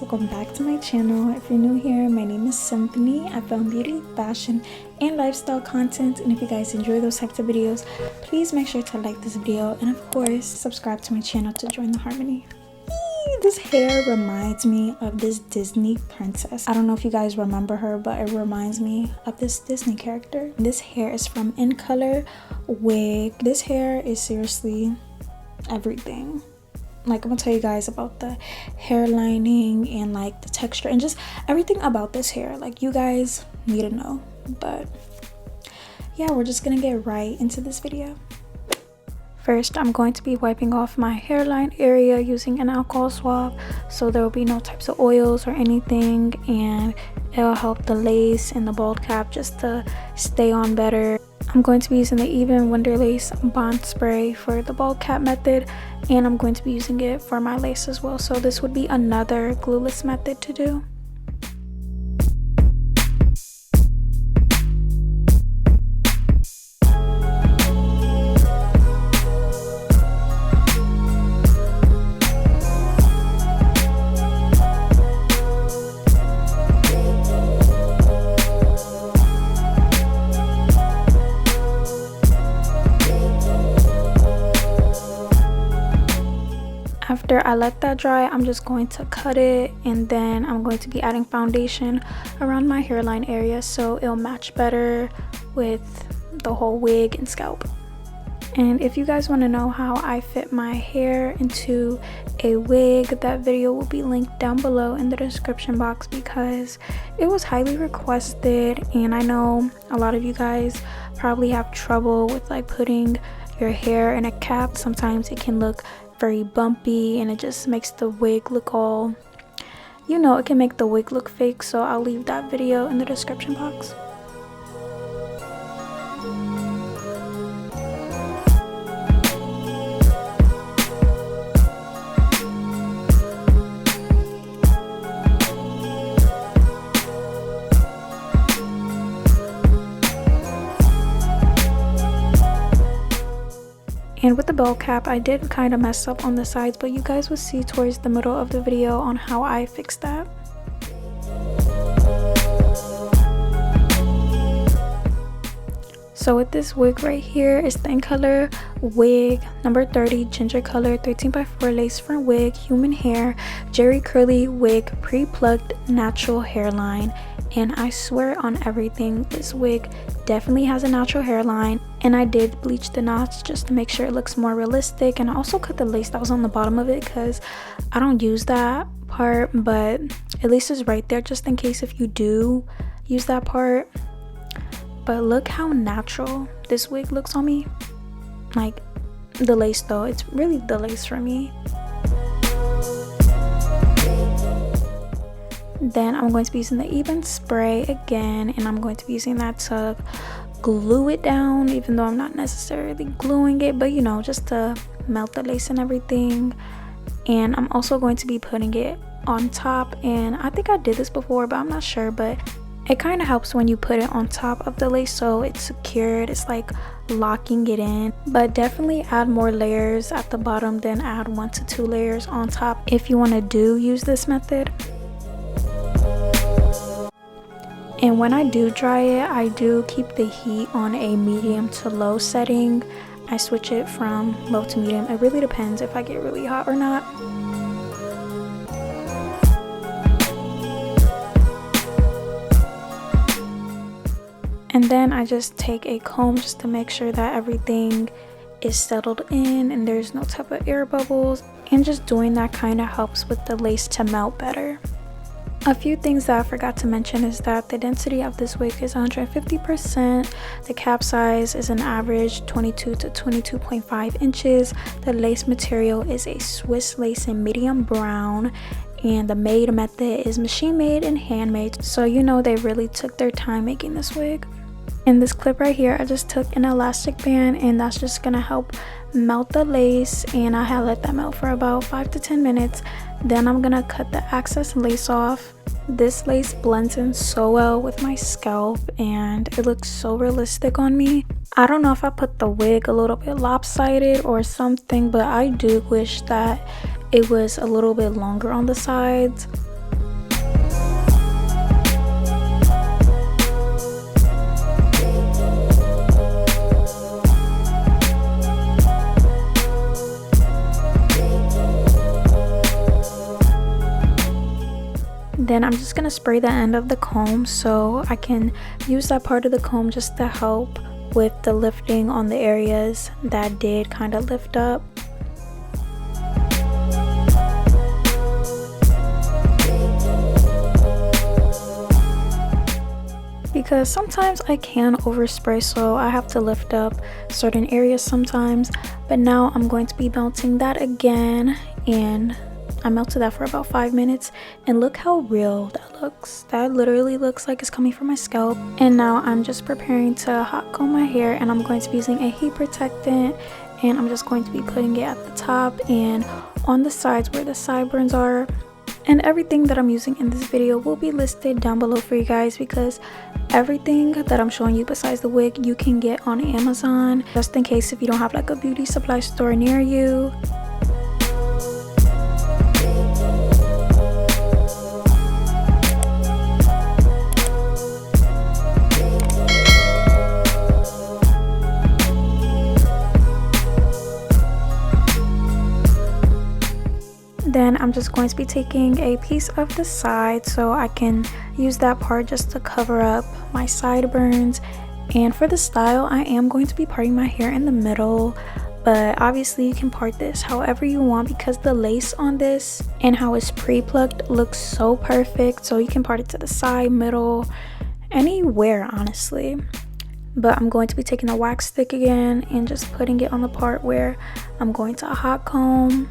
welcome back to my channel. If you're new here, my name is Symphony. I film beauty, fashion, and lifestyle content, and if you guys enjoy those types of videos, please make sure to like this video and of course subscribe to my channel to join the harmony. This hair reminds me of this Disney princess. I don't know if you guys remember her, but it reminds me of this Disney character. This hair is from InColorWig. This hair is seriously everything. Like, I'm gonna tell you guys about the hair lining and like the texture and just everything about this hair. Like, you guys need to know. But yeah, we're just gonna get right into this video. First, I'm going to be wiping off my hairline area using an alcohol swab, so there will be no types of oils or anything, and it'll help the lace and the bald cap just to stay on better. I'm going to be using the Even Wonder Lace Bond Spray for the bald cap method, and I'm going to be using it for my lace as well, so this would be another glueless method to do. After I let that dry, I'm just going to cut it, and then I'm going to be adding foundation around my hairline area so it'll match better with the whole wig and scalp. And if you guys want to know how I fit my hair into a wig, that video will be linked down below in the description box because it was highly requested, and I know a lot of you guys probably have trouble with like putting your hair in a cap. Sometimes it can look very bumpy and it just makes the wig look all, you know, it can make the wig look fake, so I'll leave that video in the description box. And with the bald cap, I did kind of mess up on the sides, but you guys will see towards the middle of the video on how I fixed that. So with this wig right here, it's the InColorWig number 30 ginger color 13x4 lace front wig, human hair, jerry curly wig, pre-plucked natural hairline. And I swear on everything, this wig definitely has a natural hairline, and I did bleach the knots just to make sure it looks more realistic. And I also cut the lace that was on the bottom of it because I don't use that part, but at least it's right there just in case if you do use that part. But look how natural this wig looks on me. Like, the lace though, it's really the lace for me. Then I'm going to be using the Even spray again, and I'm going to be using that to glue it down, even though I'm not necessarily gluing it, but you know, just to melt the lace and everything. And I'm also going to be putting it on top, and I think I did this before, but I'm not sure, but it kind of helps when you put it on top of the lace so it's secured, it's like locking it in. But definitely add more layers at the bottom, then add 1 to 2 layers on top if you want to use this method. And when I do dry it, I do keep the heat on a medium to low setting. I switch it from low to medium. It really depends if I get really hot or not. And then I just take a comb just to make sure that everything is settled in and there's no type of air bubbles. And just doing that kind of helps with the lace to melt better. A few things that I forgot to mention is that the density of this wig is 150%. The cap size is an average 22 to 22.5 inches. The lace material is a Swiss lace in medium brown. And the made method is machine made and handmade. So you know they really took their time making this wig. In this clip right here, I just took an elastic band, and that's just gonna help melt the lace, and I have let that melt for about 5 to 10 minutes. Then I'm gonna cut the excess lace off. This lace blends in so well with my scalp, and it looks so realistic on me. I don't know if I put the wig a little bit lopsided or something, but I do wish that it was a little bit longer on the sides. then I'm just gonna spray the end of the comb so I can use that part of the comb just to help with the lifting on the areas that did kind of lift up. Because sometimes I can overspray, so I have to lift up certain areas sometimes. But now I'm going to be melting that again, and I melted that for about 5 minutes, and look how real that looks. That literally looks like it's coming from my scalp. And now I'm just preparing to hot comb my hair, and I'm going to be using a heat protectant, and I'm just going to be putting it at the top and on the sides where the sideburns are. And everything that I'm using in this video will be listed down below for you guys, because everything that I'm showing you besides the wig you can get on Amazon, just in case if you don't have like a beauty supply store near you. Then I'm just going to be taking a piece of the side so I can use that part just to cover up my sideburns. And for the style, I am going to be parting my hair in the middle, but obviously you can part this however you want, because the lace on this and how it's pre-plucked looks so perfect. So you can part it to the side, middle, anywhere honestly. But I'm going to be taking a wax stick again and just putting it on the part where I'm going to hot comb.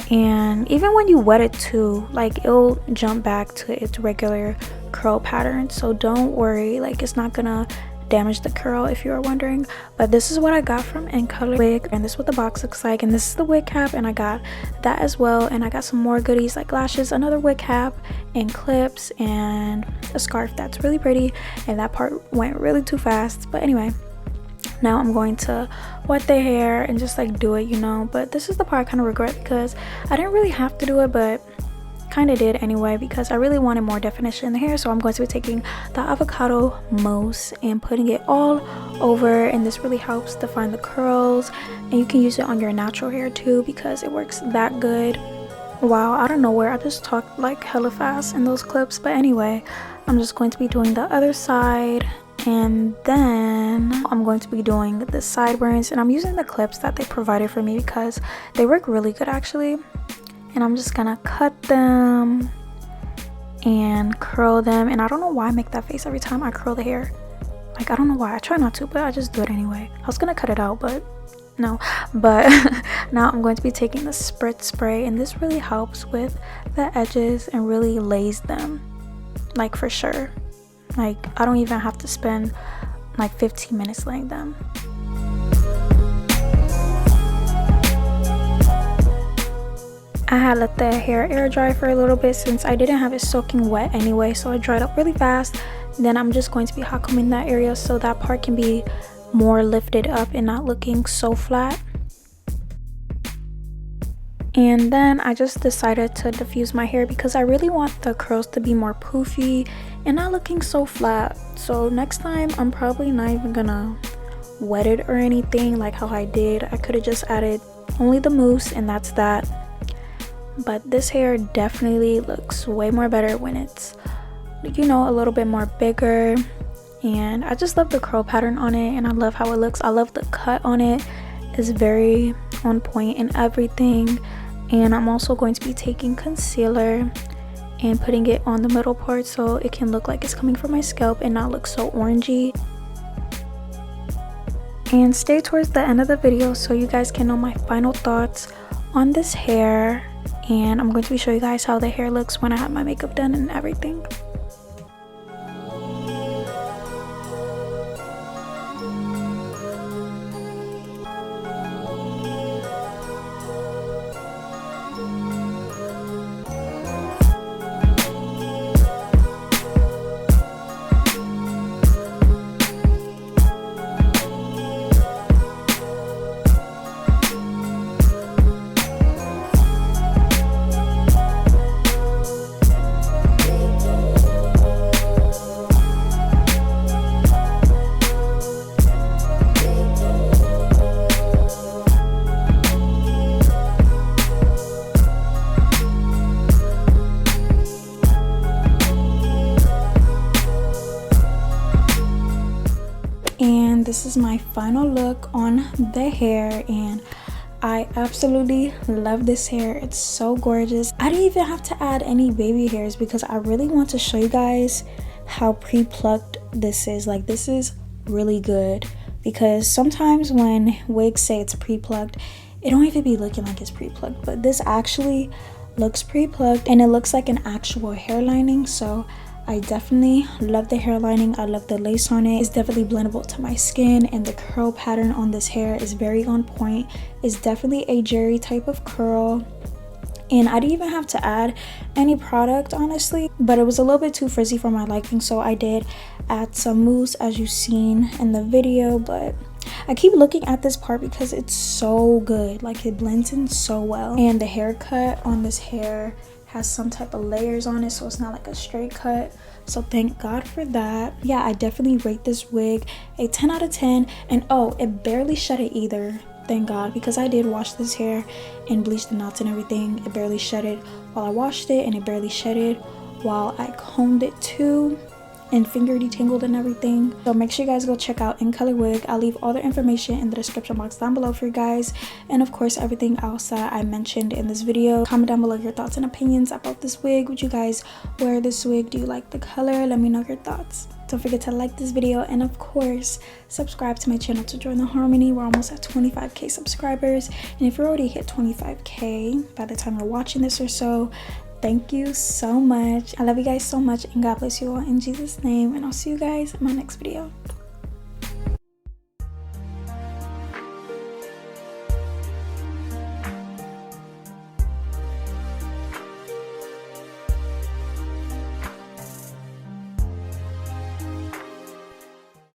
And even when you wet it too, like it'll jump back to its regular curl pattern, so don't worry, like it's not gonna damage the curl if you are wondering. But this is what I got from InColorWig, and this is what the box looks like, and this is the wig cap, and I got that as well. And I got some more goodies like lashes, another wig cap, and clips, and a scarf that's really pretty. And that part went really too fast, but anyway, now I'm going to wet the hair and just like do it, you know. But this is the part I kind of regret, because I didn't really have to do it, but kind of did anyway, because I really wanted more definition in the hair. So I'm going to be taking the avocado mousse and putting it all over, and this really helps define the curls. And you can use it on your natural hair too, because it works that good. Wow, I don't know where I just talked like hella fast in those clips, but anyway, I'm just going to be doing the other side. And then I'm going to be doing the sideburns, and I'm using the clips that they provided for me because they work really good actually. And I'm just gonna cut them and curl them. And I don't know why I make that face every time I curl the hair. Like, I don't know why. I try not to, but I just do it anyway. I was gonna cut it out, but no. But now I'm going to be taking the spritz spray, and this really helps with the edges and really lays them, like for sure. Like, I don't even have to spend like 15 minutes laying them. I had let the hair air dry for a little bit since I didn't have it soaking wet anyway, so it dried up really fast. Then I'm just going to be hot combing that area so that part can be more lifted up and not looking so flat. And then I just decided to diffuse my hair because I really want the curls to be more poofy and not looking so flat. So next time I'm probably not even gonna wet it or anything like how I did. I could have just added only the mousse and that's that. But this hair definitely looks way more better when it's, you know, a little bit more bigger. And I just love the curl pattern on it, and I love how it looks. I love the cut on it. It's very on point and everything. And I'm also going to be taking concealer and putting it on the middle part so it can look like it's coming from my scalp and not look so orangey. And stay towards the end of the video so you guys can know my final thoughts on this hair. And I'm going to be showing you guys how the hair looks when I have my makeup done and everything. is my final look on the hair, and I absolutely love this hair. It's so gorgeous. I didn't even have to add any baby hairs because I really want to show you guys how pre-plucked this is. Like, this is really good, because sometimes when wigs say it's pre-plucked, it don't even be looking like it's pre-plucked, but this actually looks pre-plucked and it looks like an actual hair lining. So I definitely love the hair lining. I love the lace on it. It's definitely blendable to my skin, and the curl pattern on this hair is very on point. It's definitely a jerry type of curl, and I didn't even have to add any product, honestly, but it was a little bit too frizzy for my liking, so I did add some mousse, as you've seen in the video. But I keep looking at this part because it's so good. Like, it blends in so well, and the haircut on this hair has some type of layers on it, so it's not like a straight cut, so thank God for that. Yeah, I definitely rate this wig a 10 out of 10. And oh, it barely shedded either, thank God, because I did wash this hair and bleach the knots and everything. It barely shedded while I washed it, and it barely shedded while I combed it too and finger detangled and everything. So make sure you guys go check out InColorWig. I'll leave all the information in the description box down below for you guys, and of course everything else that I mentioned in this video. Comment down below your thoughts and opinions about this wig. Would you guys wear this wig? Do you like the color? Let me know your thoughts. Don't forget to like this video, and of course subscribe to my channel to join the harmony. We're almost at 25k subscribers, and if you're already hit 25k by the time you're watching this or so, thank you so much. I love you guys so much, and God bless you all in Jesus' name, and I'll see you guys in my next video.